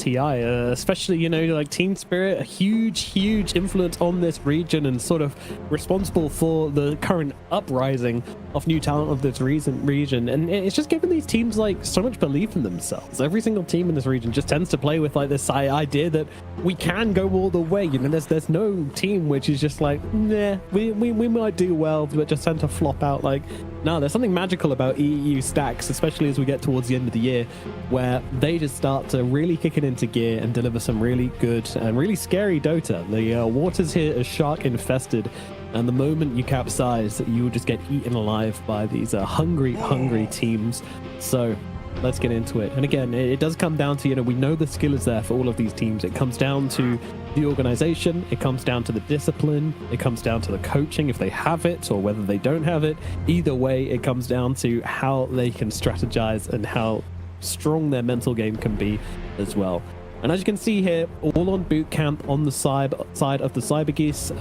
TI, especially, you know, like Team Spirit, a huge influence on this region and sort of responsible for the current uprising of new talent of this region. And it's just given these teams like so much belief in themselves. Every single team in this region just tends to play with like this idea that we can go all the way. You know, there's no team which is just like, nah, we might do well, but just tend to flop out. Like, no, there's something magical about EU stacks, especially as we get towards the end of the year, where they just start to really kick it into gear and deliver some really good and really scary Dota. The waters here are shark infested, and the moment you capsize, you will just get eaten alive by these hungry teams. So let's get into it. And again, it does come down to, you know, we know the skill is there for all of these teams. It comes down to the organization, it comes down to the discipline, it comes down to the coaching if they have it or whether they don't have it. Either way, it comes down to how they can strategize and how strong their mental game can be as well. And as you can see here, all on boot camp on the side of the Cyber Geese.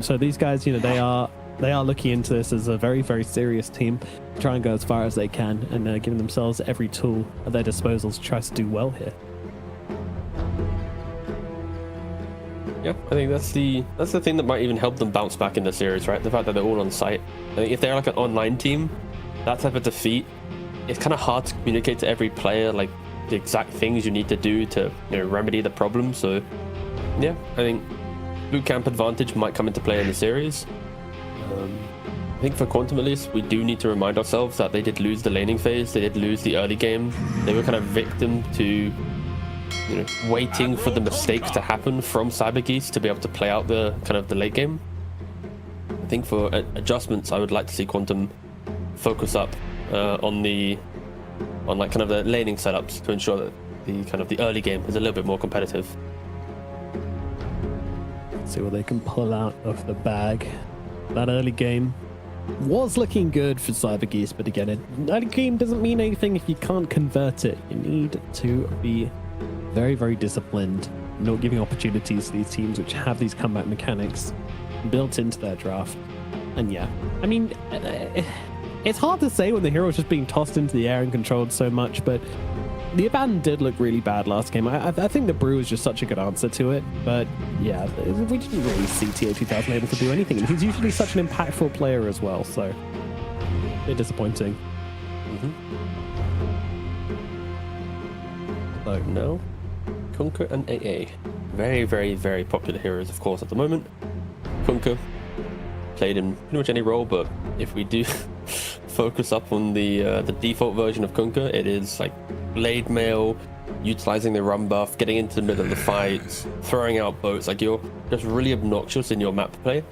So these guys, you know, they are looking into this as a very serious team, try and go as far as they can, and giving themselves every tool at their disposal to try to do well here. Yeah, I think that's the thing that might even help them bounce back in the series, right? The fact that they're all on site. I think if they're like an online team, that type of defeat, it's kind of hard to communicate to every player like the exact things you need to do to, you know, remedy the problem. So yeah, I think boot camp advantage might come into play in the series. I think for Quantum at least, we do need to remind ourselves that they did lose the laning phase, they did lose the early game. They were kind of victim to, you know, waiting for the mistakes to happen from Cyber Geese to be able to play out the kind of the late game. I think for adjustments, I would like to see Quantum focus up on like kind of the laning setups to ensure that the kind of the early game is a little bit more competitive. Let's see what they can pull out of the bag. That early game was looking good for Cyber Geese, but again, early game doesn't mean anything if you can't convert it. You need to be very disciplined, not giving opportunities to these teams which have these comeback mechanics built into their draft. And yeah, I mean, it's hard to say when the hero is just being tossed into the air and controlled so much, but the abandon did look really bad last game. I think the brew is just such a good answer to it, but yeah, we didn't really see TA2000 able to do anything, and he's usually such an impactful player as well, so a bit disappointing. So no, Kunkka and AA, very popular heroes, of course, at the moment. Kunkka played in pretty much any role, but if we do focus up on the default version of Kunkka, it is like blade mail, utilizing the run buff, getting into the middle of the fights, throwing out boats. Like, you're just really obnoxious in your map play.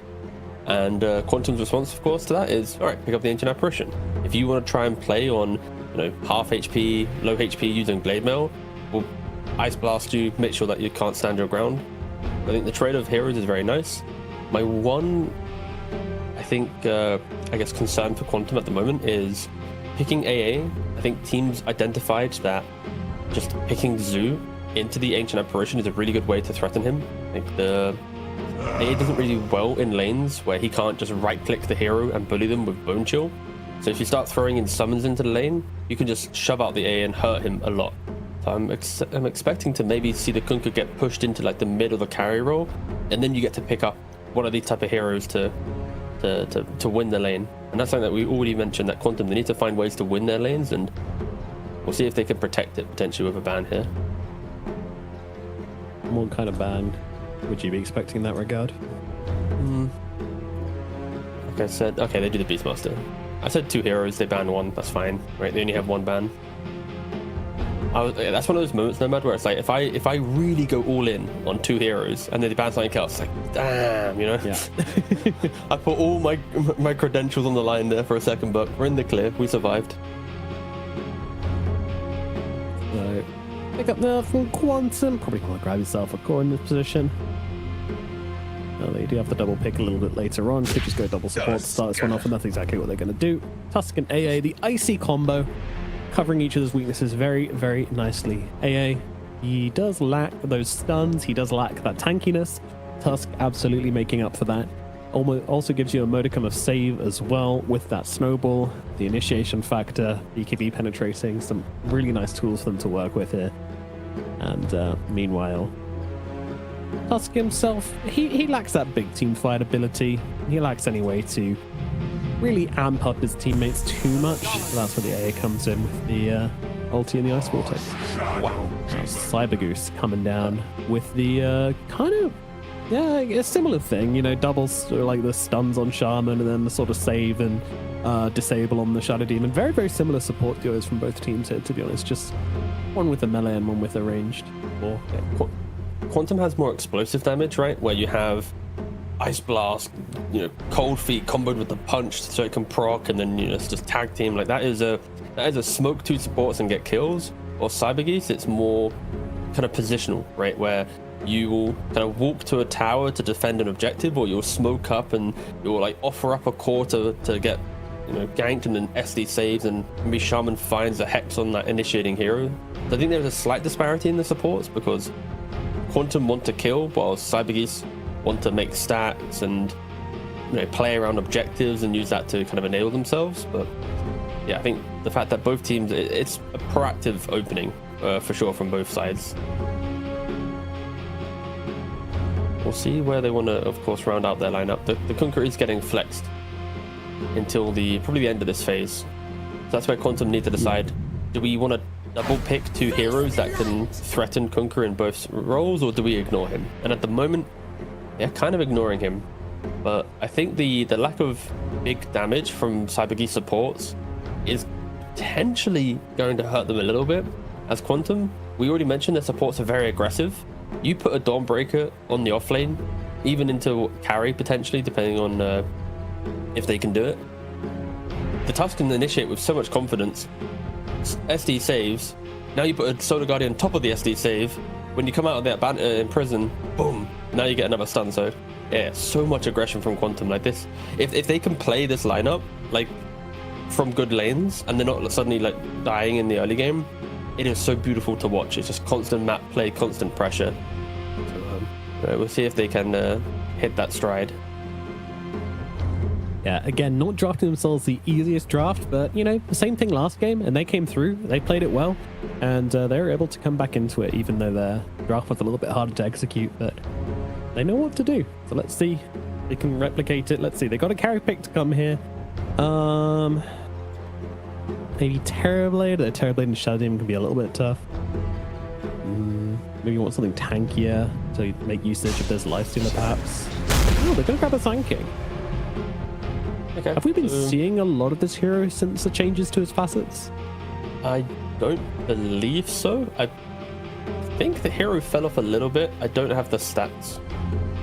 And Quantum's response, of course, to that is, all right, pick up the Ancient Apparition. If you want to try and play on, you know, half HP, low HP using blade mail, we'll ice blast you, make sure that you can't stand your ground. I think the trade of heroes is very nice. My one, I think, I guess, concern for Quantum at the moment is picking AA. I think teams identified that just picking Zoo into the Ancient Apparition is a really good way to threaten him. I think the AA doesn't really do well in lanes where he can't just right-click the hero and bully them with Bone Chill. So if you start throwing in summons into the lane, you can just shove out the AA and hurt him a lot. So I'm expecting to maybe see the Kunkka get pushed into like the mid of the carry role, and then you get to pick up one of these type of heroes to win the lane. And that's something that we already mentioned, that Quantum, they need to find ways to win their lanes, and we'll see if they can protect it potentially with a ban here. What kind of ban would you be expecting in that regard? Like I said, okay, they do the Beastmaster. I said 2 heroes, they ban 1, that's fine, right? They only have 1 ban. That's one of those moments, Nomad, where it's like, if I really go all in on 2 heroes and then they ban something else, it's like, damn, you know? Yeah. I put all my credentials on the line there for a second, but we're in the clear. We survived. So, pick up there from Quantum. Probably want to grab yourself a core in this position. Well, they do have the double pick a little bit later on. Could just go double support to start this one off, and that's exactly what they're going to do. Tusk and AA, the icy combo, covering each other's weaknesses very nicely. AA, he does lack those stuns, he does lack that tankiness. Tusk absolutely making up for that. Also gives you a modicum of save as well with that snowball, the initiation factor, BKB penetrating, some really nice tools for them to work with here. And meanwhile, Tusk himself, he lacks that big team fight ability. He lacks any way to really amp up his teammates too much. That's where the AA comes in with the ulti and the Ice Vortex. Wow. Cyber Goose coming down with the kind of, yeah, a similar thing, you know, doubles like the stuns on Shaman and then the sort of save and disable on the Shadow Demon. Very, very similar support duos from both teams here, to be honest. Just one with a melee and one with a ranged. Or Quantum has more explosive damage, right? Where you have Ice Blast, you know, Cold Feet comboed with the punch so it can proc, and then, you know, it's just tag team. Like that is a smoke two supports and get kills. Or Cyber Geese, it's more kind of positional, right? Where you will kind of walk to a tower to defend an objective, or you'll smoke up and you'll like offer up a core to get, you know, ganked, and then SD saves, and maybe Shaman finds a hex on that initiating hero. So I think there's a slight disparity in the supports because Quantum want to kill, while Cyber Geese want to make stats and, you know, play around objectives and use that to kind of enable themselves. But yeah, I think the fact that both teams, it's a proactive opening for sure from both sides. We'll see where they want to, of course, round out their lineup. The Kunkka is getting flexed until probably the end of this phase. So that's where Quantum need to decide: do we want to double pick two heroes that can threaten Kunkka in both roles, or do we ignore him? And at the moment, they're kind of ignoring him. But I think the lack of big damage from Cyber Geese supports is potentially going to hurt them a little bit. As Quantum, we already mentioned their supports are very aggressive. You put a Dawnbreaker on the offlane, even into carry potentially, depending on if they can do it. The Tusk can initiate with so much confidence. SD saves. Now you put a Solar Guardian on top of the SD save. When you come out of that in prison, boom, now you get another stun. So yeah, so much aggression from Quantum like this. If they can play this lineup like from good lanes and they're not suddenly like dying in the early game, it is so beautiful to watch. It's just constant map play, constant pressure. So we'll see if they can hit that stride. Yeah, again, not drafting themselves the easiest draft, but, you know, the same thing last game, and they came through, they played it well, and they were able to come back into it, even though their draft was a little bit harder to execute, but they know what to do. So let's see if they can replicate it. Let's see, they got a carry pick to come here. Maybe Terrorblade. The Terrorblade and Shadow Demon can be a little bit tough. Maybe you want something tankier to make usage of this Lifestealer, perhaps. Oh, they're going to grab a Sand King. Okay. Have we been seeing a lot of this hero since the changes to his facets? I don't believe so. I think the hero fell off a little bit. I don't have the stats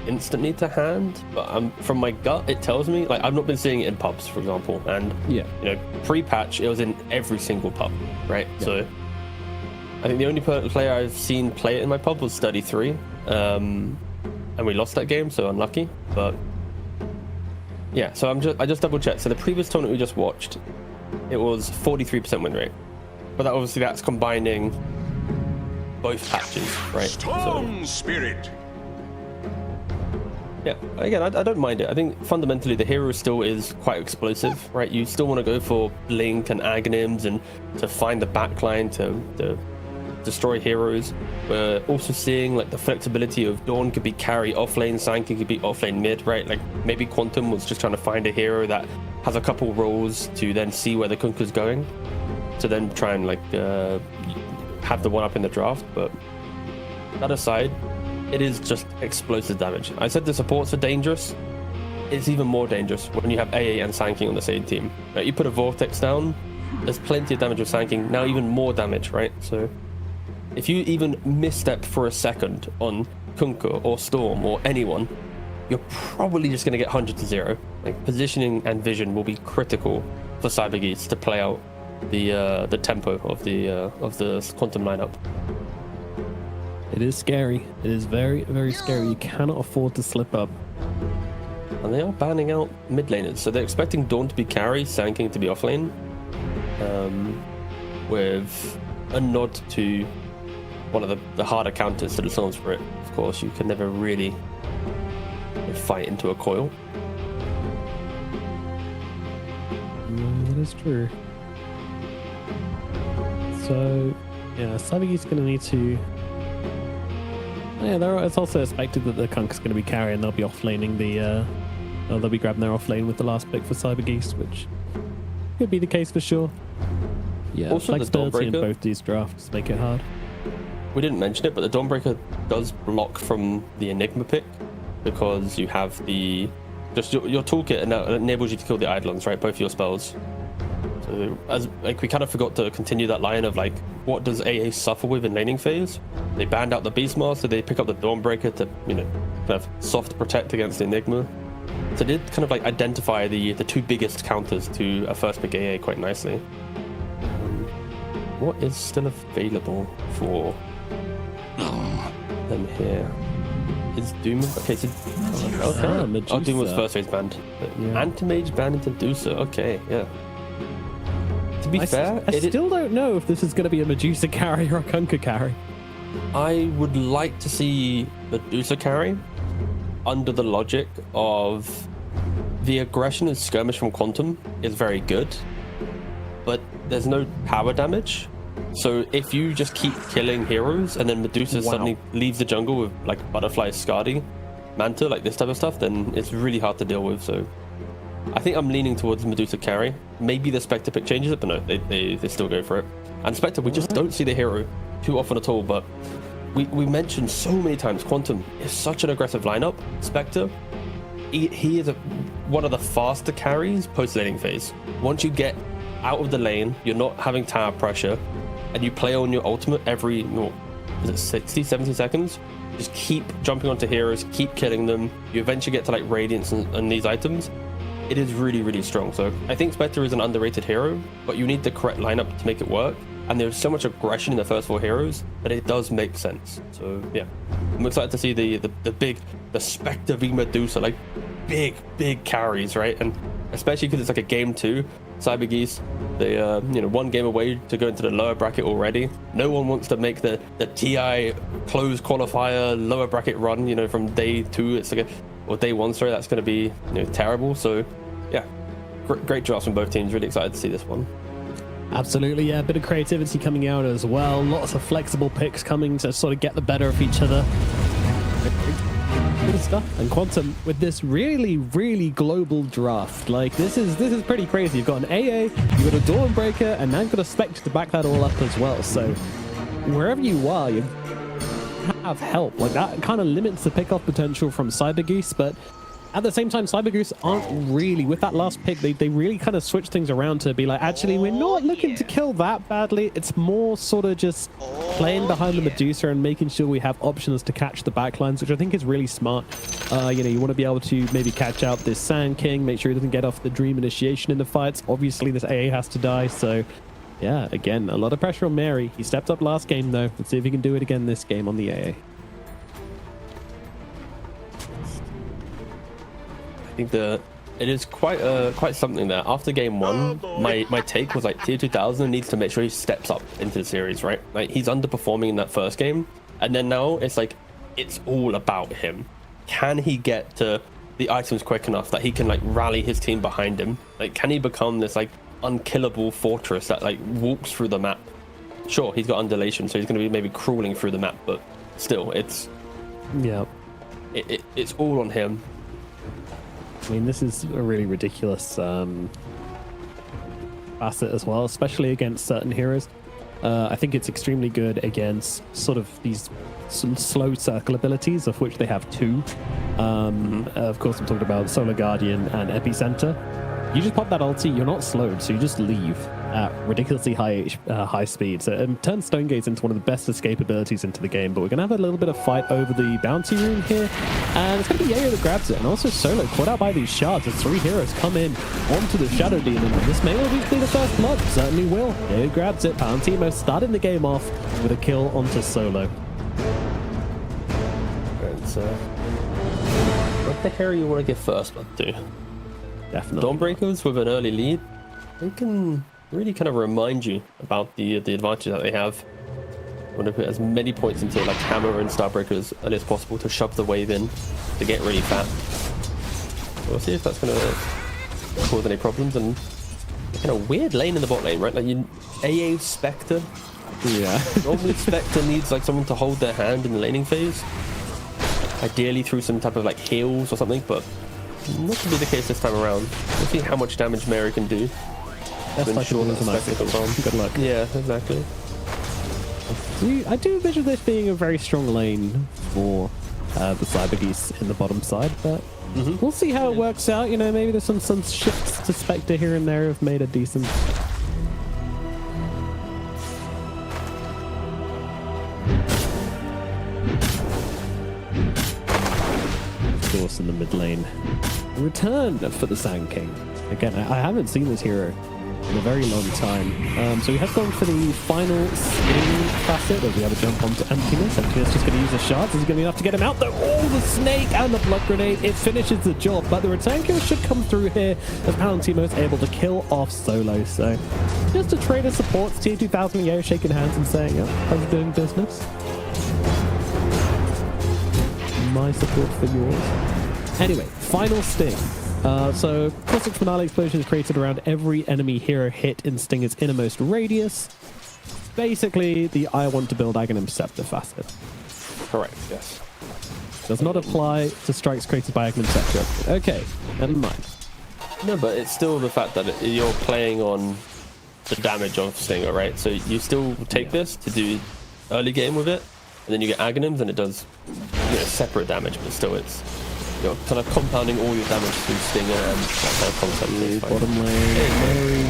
instantly to hand, but from my gut, it tells me, like, I've not been seeing it in pubs, for example, and yeah, you know, pre-patch it was in every single pub, right? Yeah. So I think the only player I've seen play it in my pub was 33, and we lost that game, so unlucky. But yeah, so I just double checked. So the previous tournament we just watched, it was 43% win rate, but that's combining both patches, right? Storm Spirit. Yeah, again, I don't mind it. I think fundamentally the hero still is quite explosive, right? You still want to go for Blink and Aghanims and to find the backline to destroy heroes. We're also seeing like the flexibility of Dawn could be carry offlane, Sanky could be offlane mid, right? Like maybe Quantum was just trying to find a hero that has a couple roles to then see where the Kunkka's going, to then try and like have the one up in the draft. But that aside, it is just explosive damage. I said the supports are dangerous. It's even more dangerous when you have AA and Sanking on the same team. Right, you put a Vortex down, there's plenty of damage with Sanking, now even more damage, right? So if you even misstep for a second on Kunkka or Storm or anyone, you're probably just going to get 100 to 0. Like, positioning and vision will be critical for Cyber Geese to play out the tempo of the Quantum lineup. It is scary. It is very, very scary. You cannot afford to slip up. And they are banning out mid laners, so they're expecting Dawn to be carry, Sanking to be offlane, with a nod to one of the harder counters to the Storm Spirit. Of course, you can never really fight into a coil. That is true. So, yeah, Cyber Geese is going to need to Yeah, it's also expected that the Kunk's going to be carrying. They'll be offlaning they'll be grabbing their offlane with the last pick for Cyber Geese, which could be the case for sure. Yeah, also, flexibility in both these drafts make it hard. We didn't mention it, but the Dawnbreaker does block from the Enigma pick because you have your toolkit, and that enables you to kill the Eidolons, right? Both your spells. So we kind of forgot to continue that line of like, what does AA suffer with in laning phase? They banned out the Beastmaster, they pick up the Dawnbreaker to, kind of soft protect against the Enigma. So they did kind of like identify the two biggest counters to a first pick AA quite nicely. What is still available for them here? Is Doom okay? So Doom was first phase banned. Yeah. Anti-Mage banned into Medusa. Okay, yeah. To be fair, I still don't know if this is going to be a Medusa carry or a Kunkka carry. I would like to see Medusa carry under the logic of the aggression and skirmish from Quantum is very good, but there's no power damage. So if you just keep killing heroes and then Medusa suddenly leaves the jungle with like Butterfly, Skadi, Manta, like this type of stuff, then it's really hard to deal with. So I think I'm leaning towards Medusa carry. Maybe the Spectre pick changes it, but no, they still go for it. And Spectre, we just don't see the hero too often at all, but we mentioned so many times Quantum is such an aggressive lineup. Spectre, he is one of the faster carries post-laning phase. Once you get out of the lane, you're not having tower pressure, and you play on your ultimate every, is it 60, 70 seconds? Just keep jumping onto heroes, keep killing them. You eventually get to like Radiance and these items. It is really, really strong. So I think Spectre is an underrated hero, but you need the correct lineup to make it work. And there's so much aggression in the first four heroes that it does make sense. So yeah, I'm excited to see the Spectre v Medusa, like big carries, right? And especially because it's like a game 2. Cyber Geese, they one game away to go into the lower bracket already. No one wants to make the TI close qualifier lower bracket run, from day 2. It's like or day 1, sorry, that's going to be terrible. So yeah, great drafts from both teams. Really excited to see this one. Absolutely, yeah. A bit of creativity coming out as well. Lots of flexible picks coming to sort of get the better of each other. Good stuff. And Quantum with this really, really global draft. Like this is pretty crazy. You've got an AA, you've got a Dawnbreaker, and now you've got a Spectre to back that all up as well. So wherever you are, you have help. Like that kind of limits the pick-off potential from Cyber Goose, but at the same time, Cyber Goose aren't really, with that last pick, they really kind of switch things around to be like, actually, we're not looking to kill that badly. It's more sort of just playing behind the Medusa and making sure we have options to catch the backlines, which I think is really smart. You want to be able to maybe catch out this Sand King, make sure he doesn't get off the Dream Initiation in the fights. Obviously, this AA has to die, so yeah, again, a lot of pressure on Mary. He stepped up last game, though. Let's see if he can do it again this game on the AA. I think it is quite something there. After game 1, my take was like tier 2000 needs to make sure he steps up into the series, right? Like he's underperforming in that first game, and then now it's like it's all about him. Can he get to the items quick enough that he can like rally his team behind him? Like can he become this like unkillable fortress that like walks through the map? Sure, he's got undulation, so he's going to be maybe crawling through the map, but still, it's all on him. I mean, this is a really ridiculous facet as well, especially against certain heroes. I think it's extremely good against sort of these slow circle abilities, of which they have 2. Of course, I'm talking about Solar Guardian and Epicenter. You just pop that ulti, you're not slowed, so you just leave at ridiculously high speed. So it turns Stone Gaze into one of the best escape abilities into the game, but we're going to have a little bit of fight over the bounty room here, and it's going to be Yayo that grabs it, and also Solo caught out by these shards as 3 heroes come in onto the Shadow Demon. This may well be the first blood, certainly will. Yayo grabs it, Palantimo starting the game off with a kill onto Solo. So, what the hero you want to give first blood to? Definitely. Dawnbreakers with an early lead, they can really kind of remind you about the advantage that they have. Want to put as many points into like Hammer and Starbreaker as early as possible to shove the wave in to get really fat. So we'll see if that's going to cause any problems. And kind of weird lane in the bot lane, right? Like you AA Spectre. Yeah. Normally Spectre needs like someone to hold their hand in the laning phase. ideally through some type of like heals or something, but not to be the case this time around. We'll see how much damage Mary can do. That's like good luck. Yeah, exactly. I do envision this being a very strong lane for the Cyber Geese in the bottom side, but we'll see how it works out. You know, maybe there's some shifts to Spectre here and there have made a decent. Goose in the mid lane. Return for the Sand King. Again, I haven't seen this hero in a very long time. So he has gone for the final sting facet as we have a jump onto Emptiness. Emptiness just going to use the shards. Is it going to be enough to get him out though? Oh, the snake and the blood grenade. It finishes the job, but the return kill should come through here as Palantino is able to kill off Solo. So just a trader supports Tier 2000 Yo shaking hands and saying, yeah, how's it doing business? My support for yours. Anyway, final sting. So Cosmic Finale Explosion is created around every enemy hero hit in Stinger's innermost radius. Basically, the I want to build Aghanim Scepter facet. Correct, yes. Does not apply to strikes created by Aghanim Scepter. Okay, never mind. No, but it's still the fact that you're playing on the damage of Stinger, right? So you still take this to do early game with it, and then you get Aghanims, and it does separate damage, but still it's kind of compounding all your damage through Stinger and that kind of concept. Bottom lane, Mary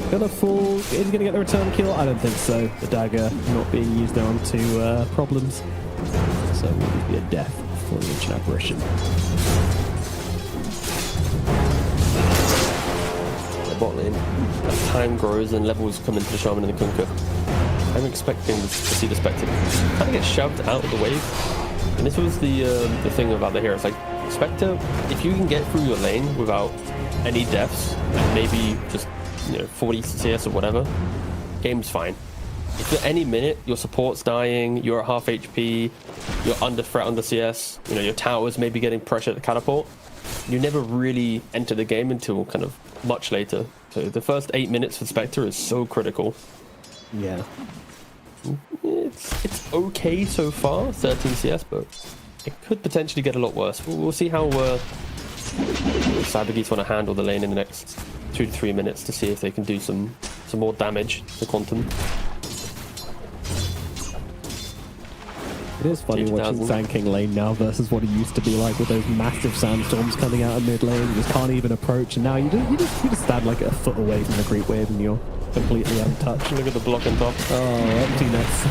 gonna fall. Is he gonna get the return kill? I don't think so. The dagger not being used now onto problems, so it would be a death for the ancient apparition. The bot lane, as time grows and levels come into the Shaman and the Kunkka, I'm expecting to see the Spectre kind of get shoved out of the wave. And this was the thing about the heroes. Like Spectre, if you can get through your lane without any deaths, and maybe just 40 CS or whatever, game's fine. If at any minute your support's dying, you're at half HP, you're under threat under CS, your towers maybe getting pressure at the catapult, you never really enter the game until kind of much later. So the first 8 minutes for Spectre is so critical. Yeah. It's okay so far, 13 CS, but it could potentially get a lot worse. We'll see how Cyber Geese want to handle the lane in the next 2 to 3 minutes to see if they can do some more damage to Quantum. It is funny watching Sand King lane now versus what he used to be like with those massive sandstorms coming out of mid lane. You just can't even approach, and now you just stand like a foot away from the creep wave and you're completely untouched. Look at the block on top. Oh, Emptiness.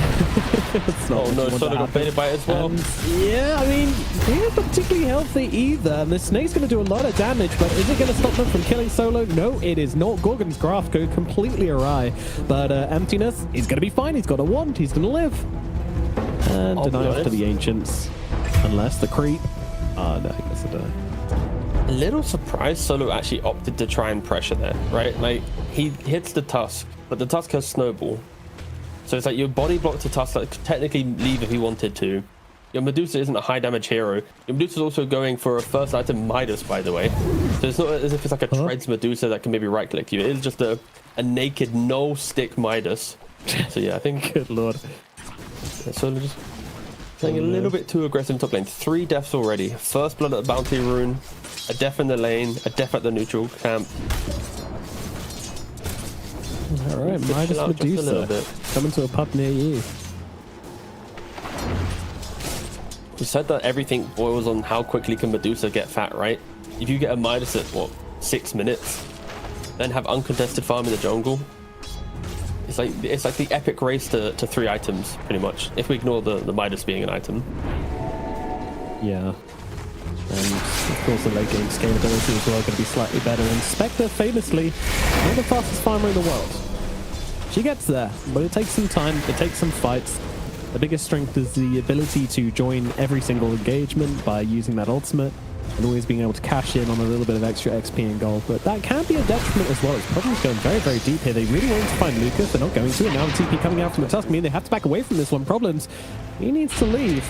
Oh no, Solo got baited by it as well. Yeah, I mean, he isn't particularly healthy either. And the snake's going to do a lot of damage, but is it going to stop them from killing Solo? No, it is not. Gorgon's graph go completely awry. But Emptiness, he's going to be fine. He's got a wand. He's going to live. And deny off to the Ancients. Unless the creep. Oh no, I guess I don't. A little surprised Solo actually opted to try and pressure there, right? Like, he hits the Tusk, but the Tusk has Snowball. So it's like your body blocked the Tusk that could technically leave if he wanted to. Your Medusa isn't a high damage hero. Your Medusa's also going for a first item Midas, by the way. So it's not as if it's like a Treads Medusa that can maybe right click you. It is just a naked no stick Midas. So yeah, I think Good lord. Solo just playing a little bit too aggressive in top lane. 3 deaths already. First blood at the bounty rune, a death in the lane, a death at the neutral camp. All right, Midas Medusa coming to a pub near you. You said that everything boils on how quickly can Medusa get fat, right? If you get a Midas at, what, 6 minutes, then have uncontested farm in the jungle, it's like the epic race to 3 items, pretty much, if we ignore the Midas being an item. Yeah. And of course the late game scalability as well going to be slightly better. And Spectre, famously, not the fastest farmer in the world. She gets there, but it takes some time, it takes some fights. The biggest strength is the ability to join every single engagement by using that ultimate and always being able to cash in on a little bit of extra XP and gold. But that can be a detriment as well. It's problems going very, very deep here. They really want to find Lucas. They're not going to. And now the TP coming out from the Tusk mean they have to back away from this one. Problems. He needs to leave.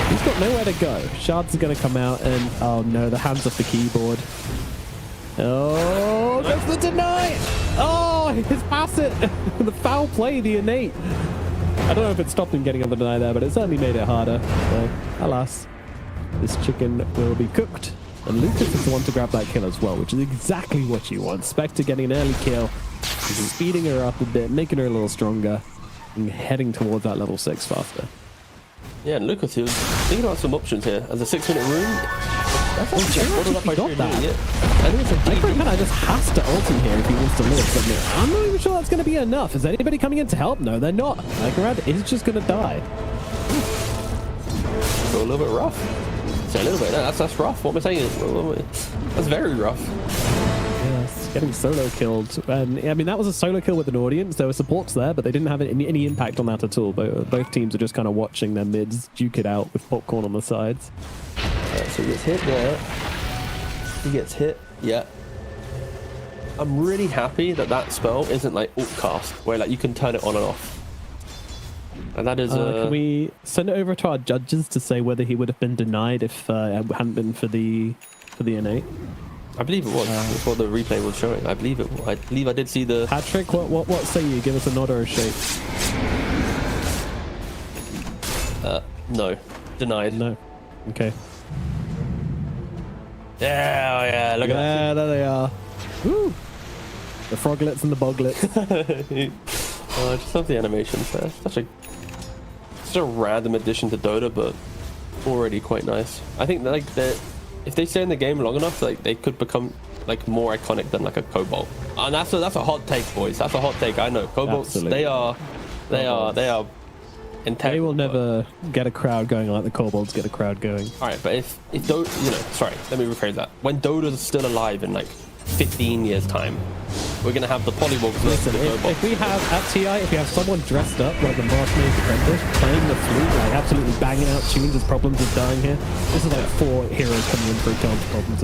He's got nowhere to go. Shards are going to come out and... Oh no, the hands off the keyboard. Oh, that's the deny! Oh, his facet! The foul play, the innate. I don't know if it stopped him getting on the deny there, but it certainly made it harder. So, alas. This chicken will be cooked. And Lucas is the one to grab that kill as well, which is exactly what you want. Spectre getting an early kill, speeding her up a bit, making her a little stronger, and heading towards that level 6 faster. Yeah, and Lucas, he was thinking about some options here. As a 6-minute rune, that's actually got that. Yeah. And also, I kind of just has to ult him here if he wants to live. But I'm not even sure that's going to be enough. Is anybody coming in to help? No, they're not. Iconrad is just going to die. So a little bit rough. So a little bit. That's rough. What am I saying? That's very rough. Yes, getting solo killed. And I mean, that was a solo kill with an audience. There were supports there, but they didn't have any impact on that at all. Both teams are just kind of watching their mids duke it out with popcorn on the sides. So he gets hit there. He gets hit. Yeah. I'm really happy that that spell isn't like ult cast, where like you can turn it on and off. And that is can we send it over to our judges to say whether he would have been denied if it hadn't been for the innate? I believe it was. That's what the replay was showing. I believe it. I believe I did see the. Patrick, what say you? Give us a nod or a shake. No, denied. No. Okay. Yeah, look at that. Yeah, there they are. Woo! The froglets and the boglets. I just love the animations there. Such a random addition to Dota, but already quite nice. I think like if they stay in the game long enough, like they could become like more iconic than like a Cobalt. And that's a hot take, boys. That's a hot take. I know Cobalts. Absolutely. They are. They will never get a crowd going like the Kobolds get a crowd going. All right, but if Dota, sorry, let me rephrase that. When Dota's still alive in like 15 years time, we're gonna have the Polywogs. Listen, if we have at TI, if we have someone dressed up like the Marshmaids Apprentice playing the flute, like absolutely banging out tunes as problems is dying here, this is like 4 heroes coming in for a chance problems.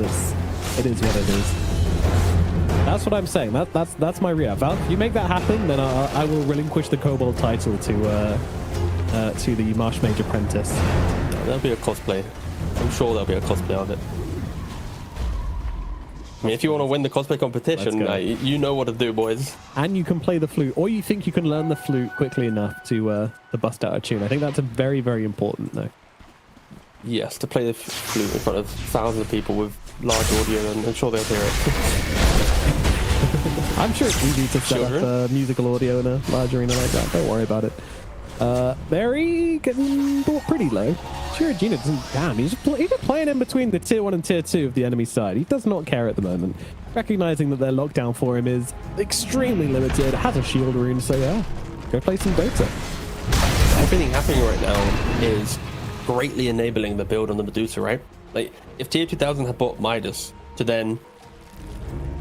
It is what it is. That's what I'm saying. That's my react. Val, if you make that happen, then I will relinquish the Kobold title to the Marshmage Apprentice. There'll be a cosplay. I'm sure there'll be a cosplay of it. I mean, if you want to win the cosplay competition, you know what to do, boys. And you can play the flute, or you think you can learn the flute quickly enough to bust out a tune. I think that's a very, very important, though. Yes, to play the flute in front of thousands of people with large audio, and I'm sure they'll hear it. I'm sure it's easy to set up musical audio in a large arena like that. Don't worry about it. Barry getting brought pretty low. Chiragina doesn't. Damn, he's just playing in between the tier 1 and tier 2 of the enemy side. He does not care at the moment, recognizing that their lockdown for him is extremely limited. Has a shield rune, so yeah, go play some Dota. Everything happening right now is greatly enabling the build on the Medusa, right? Like, if tier 2000 had bought Midas to then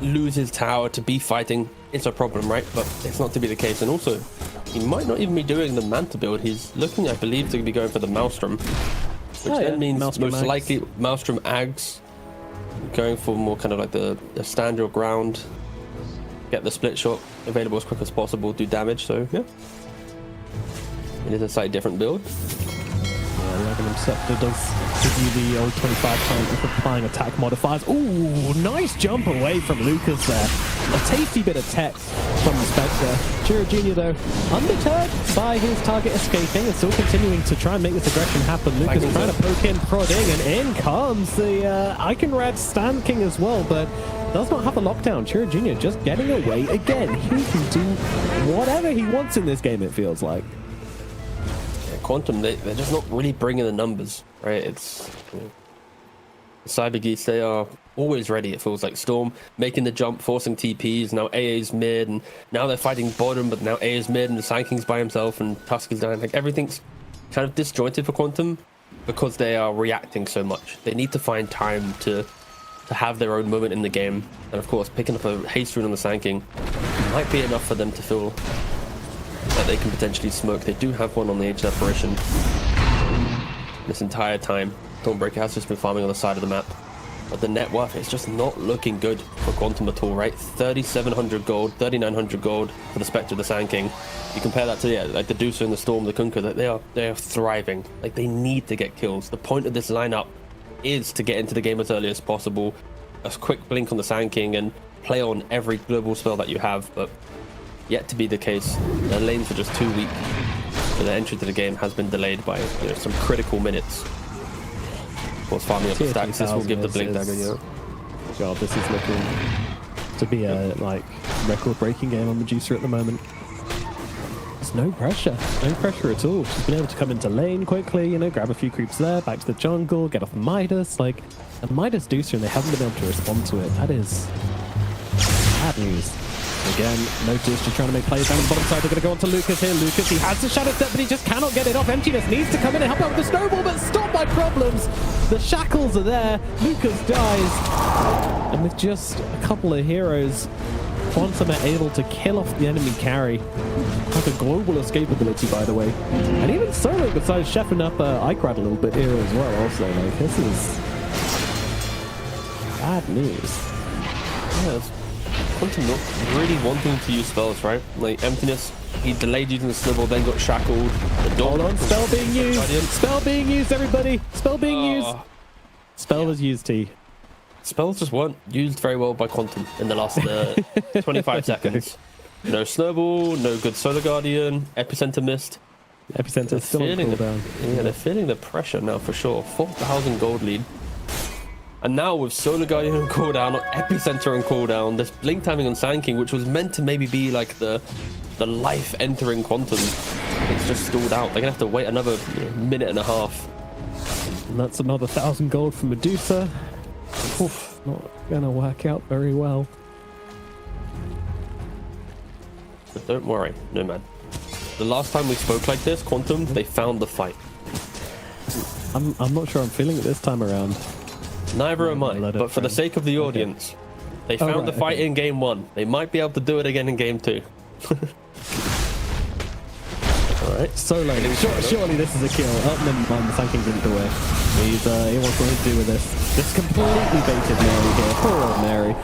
lose his tower to be fighting, it's a problem, right? But it's not to be the case. And also, he might not even be doing the Manta build. He's looking, I believe, to be going for the Maelstrom, which then means Maelstrom most likely Maelstrom Ags, going for more kind of like the stand your ground, get the split shot available as quick as possible, do damage. So yeah, it is a slightly different build. Revenant Scepter does give you the old 25 times with applying attack modifiers. Ooh, nice jump away from Lucas there. A tasty bit of tech from the Spectre. Chiro Jr. though, undeterred by his target escaping and still continuing to try and make this aggression happen. Lucas trying to poke in, prodding, and in comes the Iconrad Stand King as well, but does not have a lockdown. Chiro Jr. just getting away again. He can do whatever he wants in this game, it feels like. Quantum, they're just not really bringing the numbers, right? It's Cyber Geese, they are always ready. It feels like Storm making the jump, forcing TPs. Now AA's mid, and now they're fighting bottom, but now AA's mid, and the Sand King's by himself, and Tusk is down. Like, everything's kind of disjointed for Quantum because they are reacting so much. They need to find time to have their own moment in the game, and of course, picking up a haste rune on the Sand King might be enough for them to feel that they can potentially smoke. They do have one on the ancient apparition. This entire time, Dawnbreaker has just been farming on the side of the map, but the net worth is just not looking good for Quantum at all, right? 3,700 gold, 3,900 gold for the Spectre, the Sand King. You compare that to like the Deucer and the Storm, the Kunkka, that they are thriving. Like, they need to get kills. The point of this lineup is to get into the game as early as possible, a quick blink on the Sand King, and play on every global spell that you have, but yet to be the case. Their lanes are just too weak, so their entry to the game has been delayed by some critical minutes. course, farming up the Tier stacks. This will give the 3000 blink is- damage. God, this is looking to be a like record-breaking game on Medusa at the moment. There's no pressure at all. She's been able to come into lane quickly, you know, grab a few creeps there, back to the jungle, get off Midas, like a Midas Deucer, and they haven't been able to respond to it. That is bad news. Again, Notice just trying to make plays down on the bottom side. They're going to go on to Lucas here. Lucas, he has the Shadow Step, but he just cannot get it off. Emptiness needs to come in and help out with the snowball, but stop my problems. The shackles are there. Lucas dies. And with just a couple of heroes, Quantum are able to kill off the enemy carry. Has a global escapability, by the way. And even solo, besides chefing up Ikrad a little bit here as well. Also, like, this is bad news. Yes. Quantum not really wanting to use spells, right? Like Emptiness, he delayed using the snowball, then got shackled. The Hold on, spell being used. Guardian. Spell being used, everybody. Spell being used. Spell was used, T. Spells just weren't used very well by Quantum in the last 25 seconds. No snowball, no good solar guardian, epicenter missed. Epicenter's still on cooldown. Yeah, they're feeling the pressure now for sure. 4,000 gold lead. And now with Solar Guardian on cooldown, or Epicenter on cooldown, this blink timing on Sand King, which was meant to maybe be like the life entering Quantum, it's just stalled out. They're gonna have to wait another minute and a half. And that's another 1,000 gold for Medusa. Oof, not gonna work out very well. But don't worry, Nomad. The last time we spoke like this, Quantum, they found the fight. I'm not sure I'm feeling it this time around. Neither am I, but for the sake of the audience, they found the fight in game 1. They might be able to do it again in game 2. Alright. Solo. Surely this is a kill. Oh, never mind. The Sand King didn't do it. He wants nothing to do with this. This completely baited Mary here. Poor old Mary.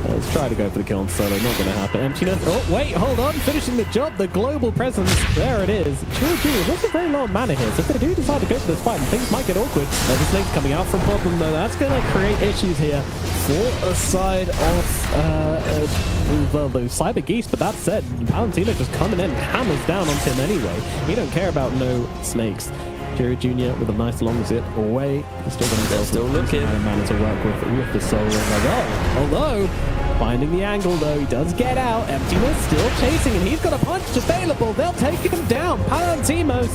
Let's try to go for the kill on Solo. Not going to happen. Emptiness. Oh, wait. Hold on. Finishing the job. The global presence. There it is. True. There's a very low on mana here. So if they do decide to go for this fight, things might get awkward. The snake's coming out from problem, though. That's going to create issues here for a side of the Cyber Geese. But that said, Valentino just coming in, hammers down on him anyway. He don't care about no snakes. Jerry Jr. with a nice long zip away. He's still looking. Man to work with the soul ring. Although finding the angle though, he does get out. Emptiness still chasing, and he's got a punch available. They'll take him down. Palantimos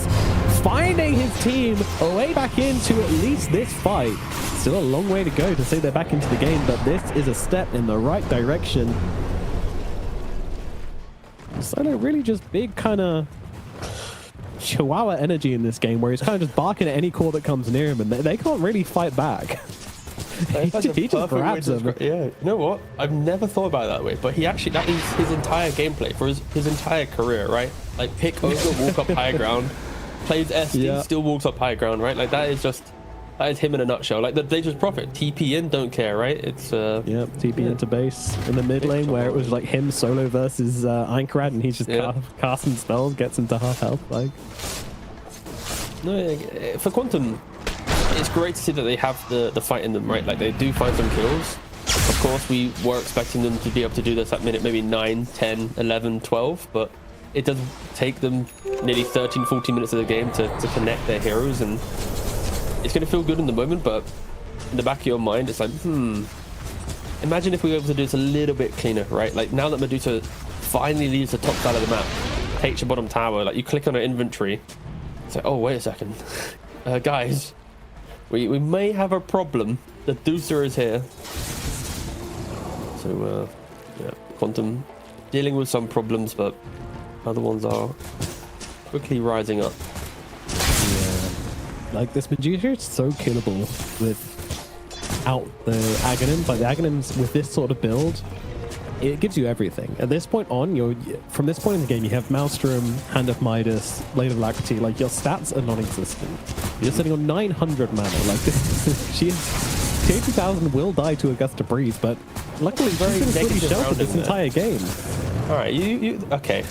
finding his team away back into at least this fight. Still a long way to go to say they're back into the game, but this is a step in the right direction. Solo really just big kind of Chihuahua energy in this game, where he's kind of just barking at any core that comes near him, and they can't really fight back. he just grabs them. Yeah, you know what? I've never thought about it that way, but he actually, that is his entire gameplay for his entire career, right? Like pick over, walk up high ground, plays SD, still walks up high ground, right? Like that is him in a nutshell. Like they just profit. TP in, don't care, right? It's TP into base in the mid lane, where it was like him solo versus Einkrad, and he's just casting spells, gets into half health. Like, no, for Quantum, it's great to see that they have the fight in them, right? Like they do find some kills. Of course, we were expecting them to be able to do this at minute maybe 9, 10, 11, 12, but it does take them nearly 13, 14 minutes of the game to connect their heroes, and it's going to feel good in the moment, but in the back of your mind, it's like, imagine if we were able to do this a little bit cleaner, right? Like now that Medusa finally leaves the top side of the map, takes your bottom tower, like you click on her inventory, it's like, oh, wait a second. Guys, we may have a problem. The Deucer is here. So, yeah, Quantum dealing with some problems, but other ones are quickly rising up. like this Medusa is so killable without the Aghanims. Like the Aghanims with this sort of build, it gives you everything. At this point on, from this point in the game, you have Maelstrom, Hand of Midas, Blade of Alacrity. Like your stats are non-existent. You're sitting on 900 mana. Like this, she is 20,000 will die to Augusta Breeze, but luckily very negative sheltered this entire game. All right, you okay?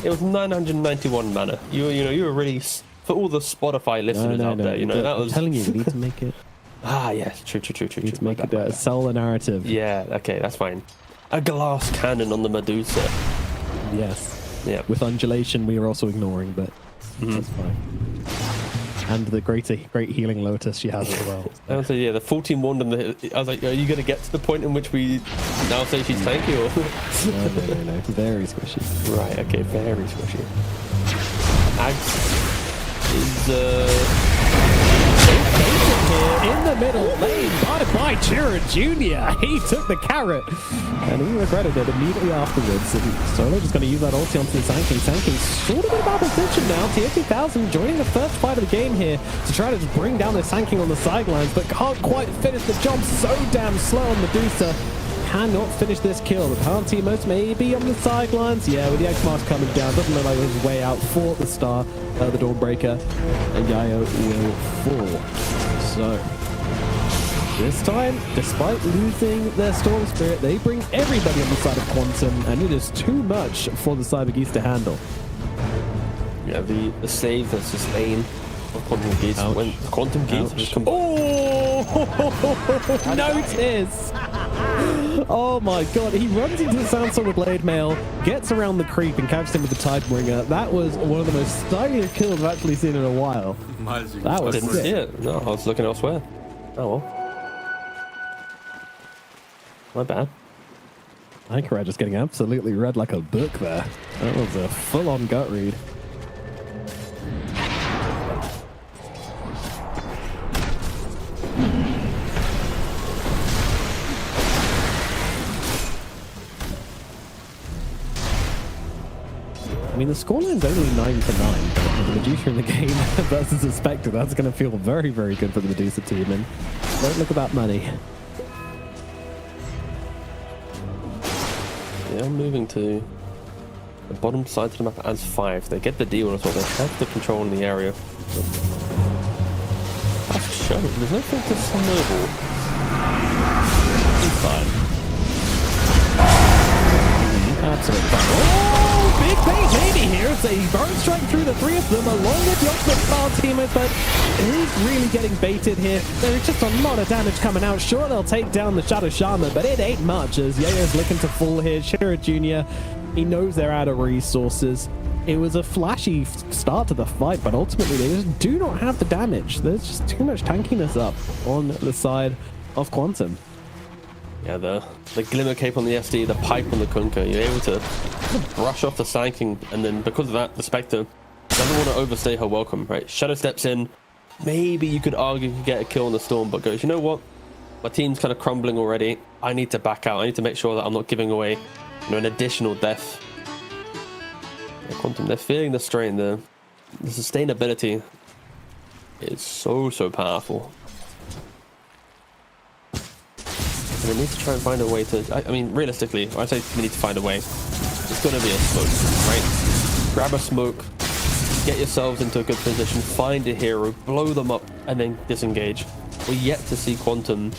It was 991 mana. You were really, for all the Spotify listeners out there, that was. I'm telling you, you need to make it. Yes, true. You need to make it sell the narrative. Yeah, okay, that's fine. A glass cannon on the Medusa. Yes. Yeah. With undulation, we are also ignoring, but that's fine. And the great healing lotus she has as well. I would say, yeah, the 14 wand and I was like, are you going to get to the point in which we now say she's tanky or? No. Very squishy. Right, okay, very squishy. Ags is in the middle lane, guarded by Chira Jr. He took the carrot and he regretted it immediately afterwards. And Solo just going to use that ulti onto the Sankey. Sankey sort of in a bad position now. TF2000 joining the first fight of the game here to try to just bring down the Sanking on the sidelines, but can't quite finish the job. So damn slow on Medusa. Cannot finish this kill. The Pound team most maybe on the sidelines. Yeah, with the X-Mark coming down, doesn't look like there's a way out for the star, the Dawnbreaker, and Yayo will fall. So, this time, despite losing their Storm Spirit, they bring everybody on the side of Quantum, and it is too much for the Cyber Geese to handle. Yeah, the save, the sustain of Quantum Geese. Ouch. When Quantum Geese has come... Oh! Notice! Oh my god, he runs into the Sandstorm with Blade Mail, gets around the creep and catches him with the Tidebringer. That was one of the most stylish kills I've actually seen in a while. That was Didn't sick. see it. No, I was looking elsewhere. Oh well. My bad. Anchorage just getting absolutely read like a book there. That was a full-on gut read. I mean, the scoreline's only 9-9, but with the Medusa in the game versus a Spectre, that's going to feel very, very good for the Medusa team, and don't look at that money. Yeah, I'm moving to the bottom side of the map as 5. They get the deal as well. They have the control in the area. That's show. There's no thing to snowball. He's fine. Absolutely fine. Oh, big base baby here. It's a burn strike through the 3 of them along with the ultimate star teamers, but he's really getting baited here. There's just a lot of damage coming out. Sure, they'll take down the Shadow Shaman, but it ain't much as Yayo's looking to fall here. Shira Jr., he knows they're out of resources. It was a flashy start to the fight, but ultimately they just do not have the damage. There's just too much tankiness up on the side of Quantum. Yeah, the Glimmer Cape on the SD, the Pipe on the Kunkka, you're able to brush off the Sanking, and then because of that, the Spectre doesn't want to overstay her welcome, right? Shadow steps in, maybe you could argue you could get a kill on the Storm, but goes, you know what? My team's kind of crumbling already. I need to back out. I need to make sure that I'm not giving away, an additional death. Yeah, Quantum, they're feeling the strain. The sustainability is so powerful. And they need to try and find a way to... I mean, realistically, I say they need to find a way. It's going to be a smoke, right? Grab a smoke, get yourselves into a good position, find a hero, blow them up, and then disengage. We're yet to see Quantum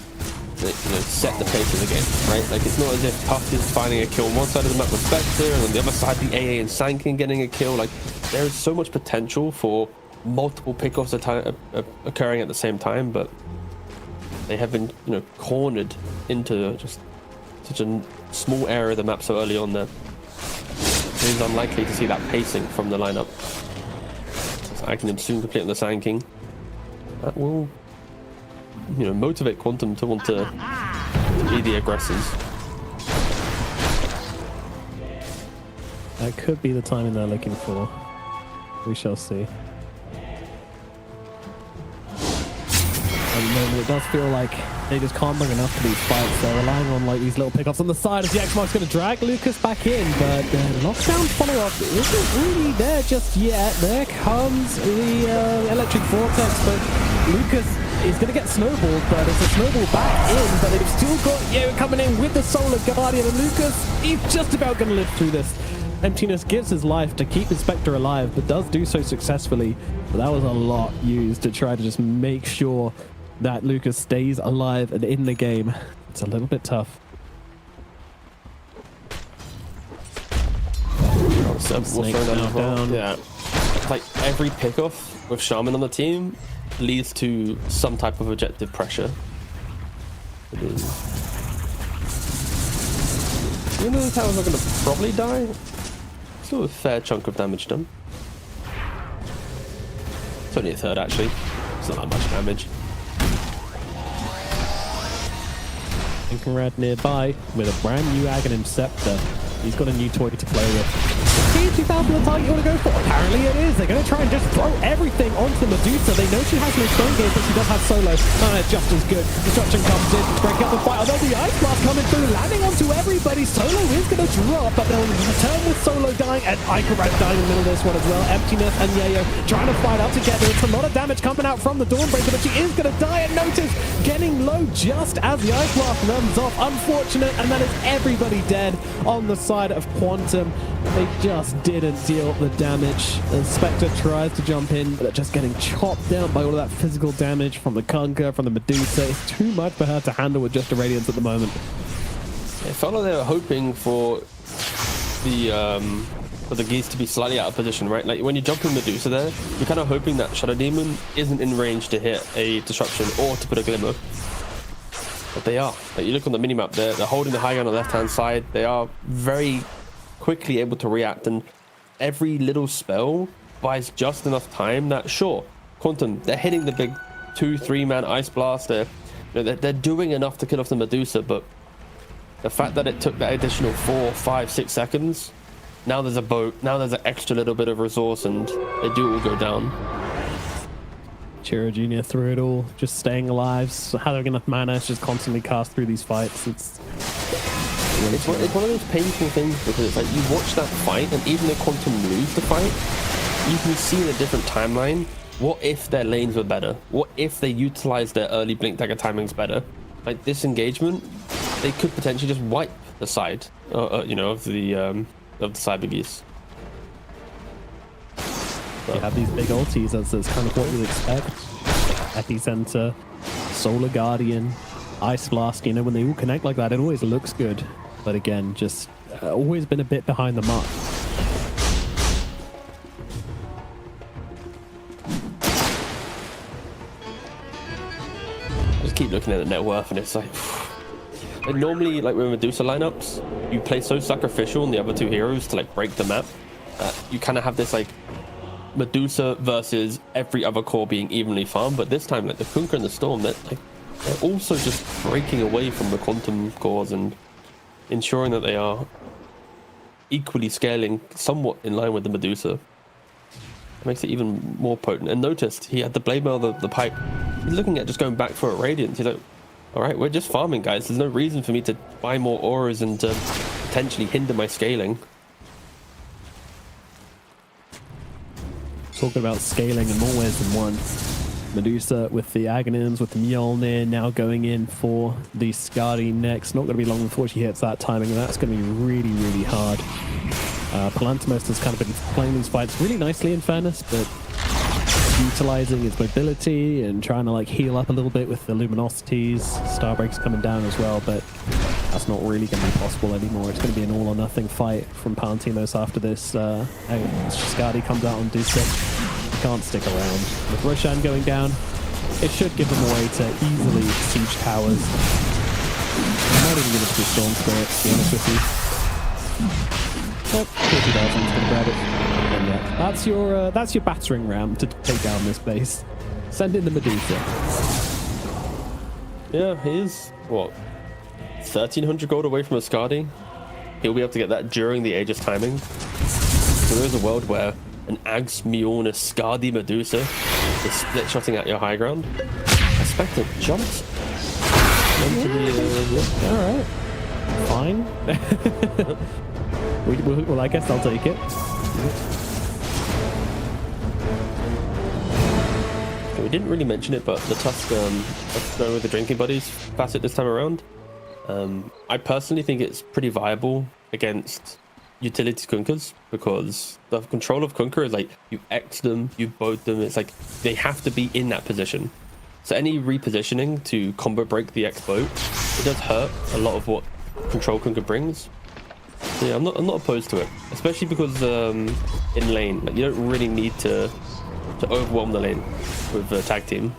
set the pace of the game, right? Like, it's not as if Puff is finding a kill on one side of the map with Spectre, and on the other side, the AA and Sankin getting a kill. Like, there is so much potential for multiple pickoffs occurring at the same time, but they have been, cornered into just such a small area of the map so early on that it is unlikely to see that pacing from the lineup. So I can soon complete on the Sand King. That will, motivate Quantum to want to be the aggressors. That could be the timing they're looking for. We shall see. At the moment, it does feel like they just can't bring enough to these fights. They're relying on these little pickups on the side as the X-Mark's going to drag Lucas back in, but the knockdown follow-up isn't really there just yet. There comes the electric vortex, but Lucas is going to get snowballed, but it's a snowball back in, but they've still got Yayo coming in with the Solar Guardian, and Lucas, he's just about going to live through this. Emptiness gives his life to keep his Spectre alive, but does do so successfully. But that was a lot used to try to just make sure that Lucas stays alive and in the game. It's a little bit tough. Snake now down. Yeah, like every pickoff with Shaman on the team leads to some type of objective pressure. It is. You know the towers are going to probably die. Still a fair chunk of damage done. It's only a third, actually. It's not that much damage. Red nearby with a brand new Aghanim Scepter. He's got a new toy to play with. Is 2000 the target you want to go for? Apparently it is. They're going to try and just throw everything onto the Medusa. They know she has no stone gauge, but she does have solo. Just as good. Destruction comes in, break up the fight. Although the Ice Blast coming through, landing onto everybody. Solo is going to drop, but they'll return with Solo dying, and Icarus dying in the middle of this one as well. Emptiness and Yayo trying to fight up together. It's a lot of damage coming out from the Dawnbreaker, but she is going to die. And notice getting low just as the Ice Blast runs off. Unfortunate, and that is everybody dead on the side of Quantum. They just didn't deal the damage. The Spectre tries to jump in, but they're just getting chopped down by all of that physical damage from the Kunkka, from the Medusa. It's too much for her to handle with just a Radiance at the moment. It felt like they were hoping for the Geese to be slightly out of position, right? Like when you jump in Medusa there, you're kind of hoping that Shadow Demon isn't in range to hit a Disruption or to put a Glimmer. But they are. Like you look on the minimap, they're holding the high ground on the left-hand side. They are very quickly able to react, and every little spell buys just enough time that, sure, Quantum, they're hitting the big 2-3 man Ice Blast. They're doing enough to kill off the Medusa, but the fact that it took that additional 4, 5, 6 seconds, now there's a boat, now there's an extra little bit of resource, and they do all go down. Chiro Jr. through it all, just staying alive, so having enough mana to just constantly cast through these fights. It's one of those painful things, because it's like you watch that fight, and even though Quantum lose the fight, you can see in a different timeline, what if their lanes were better? What if they utilized their early Blink Dagger timings better? Like this engagement, they could potentially just wipe the side, of the Cyber Geese. You have these big ultis, that's kind of what you'd expect. Epicenter, Solar Guardian, Ice Blast, when they all connect like that, it always looks good. But again, just always been a bit behind the mark. Just keep looking at the net worth, and it's like... And normally, like with Medusa lineups, you play so sacrificial on the other two heroes to like break the map. You kind of have this like Medusa versus every other core being evenly farmed, but this time like the Kunkka and the Storm, they're also just breaking away from the Quantum cores and ensuring that they are equally scaling somewhat in line with the Medusa. It makes it even more potent. And noticed he had the Blade Mail, the pipe. He's looking at just going back for a Radiance. He's like, all right, we're just farming, guys. There's no reason for me to buy more auras and to potentially hinder my scaling. Talking about scaling in more ways than one. Medusa with the Aghanims, with the Mjolnir, now going in for the Skadi next. Not going to be long before she hits that timing, and that's going to be really, really hard. Palantimos has kind of been playing these fights really nicely, in fairness, but utilizing his mobility and trying to like heal up a little bit with the Luminosities. Starbreaker's coming down as well, but that's not really going to be possible anymore. It's going to be an all or nothing fight from Palantimos after this. Skadi comes out on Dusik. He can't stick around. With Roshan going down, it should give them a way to easily siege towers. I might even give it to the Storm Spirit, to be honest with you. But 40,000 is going to grab it. And yeah, that's your battering ram to take down this base. Send in the Medusa. Yeah, he's what, 1,300 gold away from a Skadi. He'll be able to get that during the Aegis timing. So there is a world where an Ags, Mjolnir, Skadi, Medusa is split shotting at your high ground. Spectre jumps. All right, fine. Well, I guess I'll take it. We didn't really mention it, but the Tusk going with the Drinking Buddies facet this time around. I personally think it's pretty viable against utility Kunkkas, because the control of Kunkka is like you X them, you boat them. It's like they have to be in that position. So any repositioning to combo break the X boat, it does hurt a lot of what control Kunkka brings. So yeah, I'm not opposed to it, especially because in lane, like, you don't really need to overwhelm the lane with a tag team,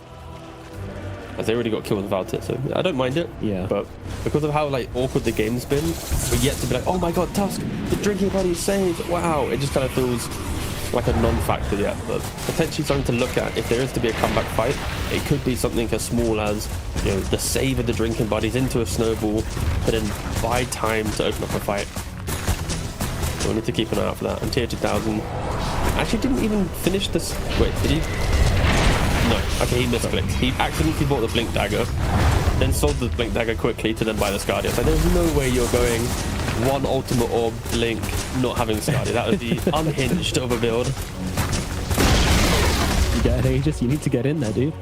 as they already got killed without it. So I don't mind it. Yeah. But because of how like awkward the game's been, we're yet to be like, oh my god, Tusk, the Drinking Buddy saved. Wow, it just kind of feels like a non-factor yet, but potentially something to look at if there is to be a comeback fight. It could be something as small as, you know, the save of the drinking buddies into a snowball, but then buy time to open up a fight. So we need to keep an eye out for that. And tier 2000 actually didn't even finish this. Wait, did he? No. Okay, he misclicked. He accidentally bought the blink dagger, then sold the blink dagger quickly to then buy the Scardia. So there's no way you're going one ultimate orb blink not having Scardia. That would be unhinged of a build. You get Aegis, you need to get in there, dude.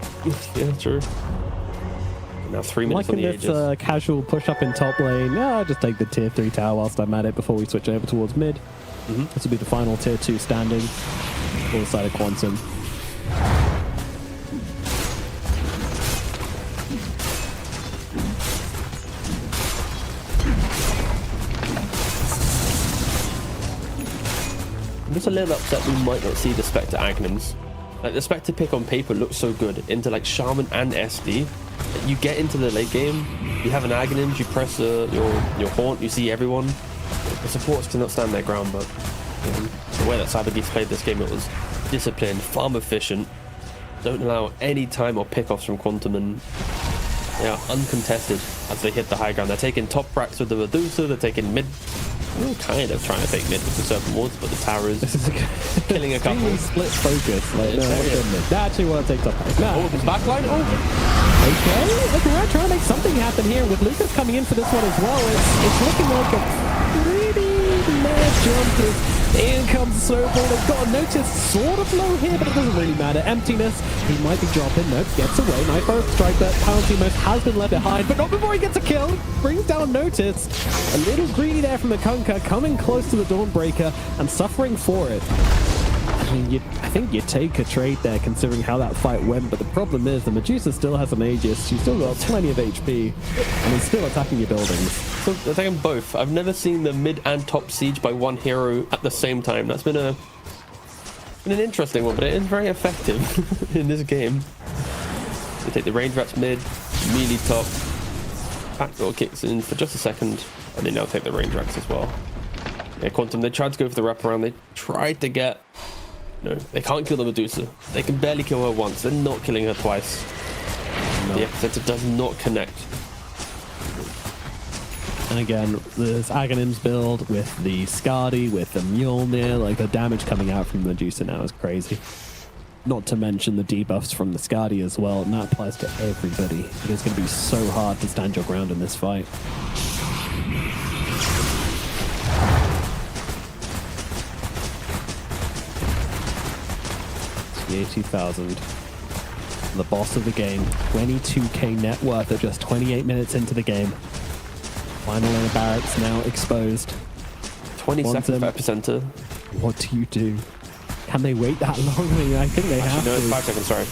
Yeah, true. Now 3 minutes on the Aegis. This casual push up in top lane. Yeah, I'll just take the tier 3 tower whilst I'm at it before we switch over towards mid. This will be the final tier 2 standing. All side of Quantum. I'm just a little upset we might not see the Spectre Aghanims. Like, the Spectre pick on paper looks so good into like Shaman and SD. You get into the late game, you have an Aghanims, you press your Haunt, you see everyone. The supports cannot stand their ground, but the way that CyberGeese played this game, it was disciplined, farm efficient, don't allow any time or pickoffs from Quantum, and they are uncontested as they hit the high ground. They're taking top racks with the Medusa, they're taking mid. We're kind of trying to take mid with the Serpent Wards, but the tower is killing a couple. Split focus. Like, no, they actually want to take top racks. No. Oh, the backline. Oh. Okay, look, we're trying to make something happen here with Lucas coming in for this one as well. It's looking like a pretty mad jump. In comes the snowball. They've got a notice sort of low here, but it doesn't really matter. Emptiness. He might be dropping. Nope, gets away. Nice first strike, but Palantimos has been left behind, but not before he gets a kill. Brings down Notice. A little greedy there from the Kunkka, coming close to the Dawnbreaker and suffering for it. I mean, I think you take a trade there considering how that fight went, but the problem is the Medusa still has an Aegis. She's still got plenty of HP, and he's still attacking your buildings. So attacking both. I've never seen the mid and top siege by one hero at the same time. That's been an interesting one, but it is very effective in this game. They take the range rats mid, melee top, backdoor kicks in for just a second, and they now take the range rats as well. Yeah, Quantum, they tried to go for the wraparound. They tried to get... No, they can't kill the Medusa. They can barely kill her once. They're not killing her twice. No. The Epicenter does not connect. And again, this Aghanims build with the Skadi, with the Mjolnir, like the damage coming out from the Medusa now is crazy. Not to mention the debuffs from the Skadi as well, and that applies to everybody. It is going to be so hard to stand your ground in this fight. The 80,000. The boss of the game. 22k net worth at just 28 minutes into the game. Final lane of barracks now exposed. 20 seconds for Epicenter. What do you do? Can they wait that long? I mean, I think they have no, to. 5 seconds, sorry.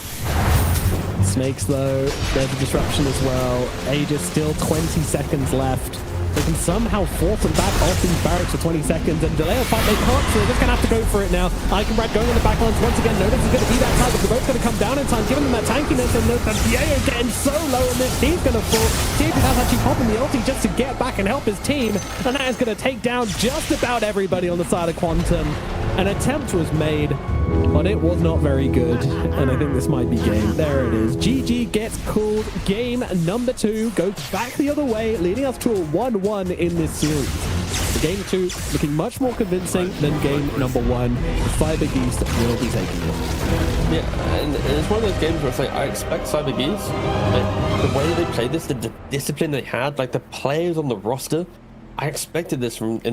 Snakes though, there's a disruption as well. Aegis still 20 seconds left. They can somehow force them back off these barracks for 20 seconds and delay a fight. They can't, so they're just going to have to go for it now. Iconbrad going on the backlines once again. Notice is going to be that time, but they're both going to come down in time, giving them that tankiness, and Diego getting so low, and this team's going to fall. Diego has actually popping the ulti just to get back and help his team, and that is going to take down just about everybody on the side of Quantum. An attempt was made, but it was not very good, and I think this might be game. There it is. GG gets called. Game number 2 goes back the other way, leading us to a 1-1 in this series. The game 2 looking much more convincing than game number 1. CyberGeese will be taking it. Yeah, and it's one of those games where it's like, I expect CyberGeese, like, the way they played this, the discipline they had, like the players on the roster, I expected this from in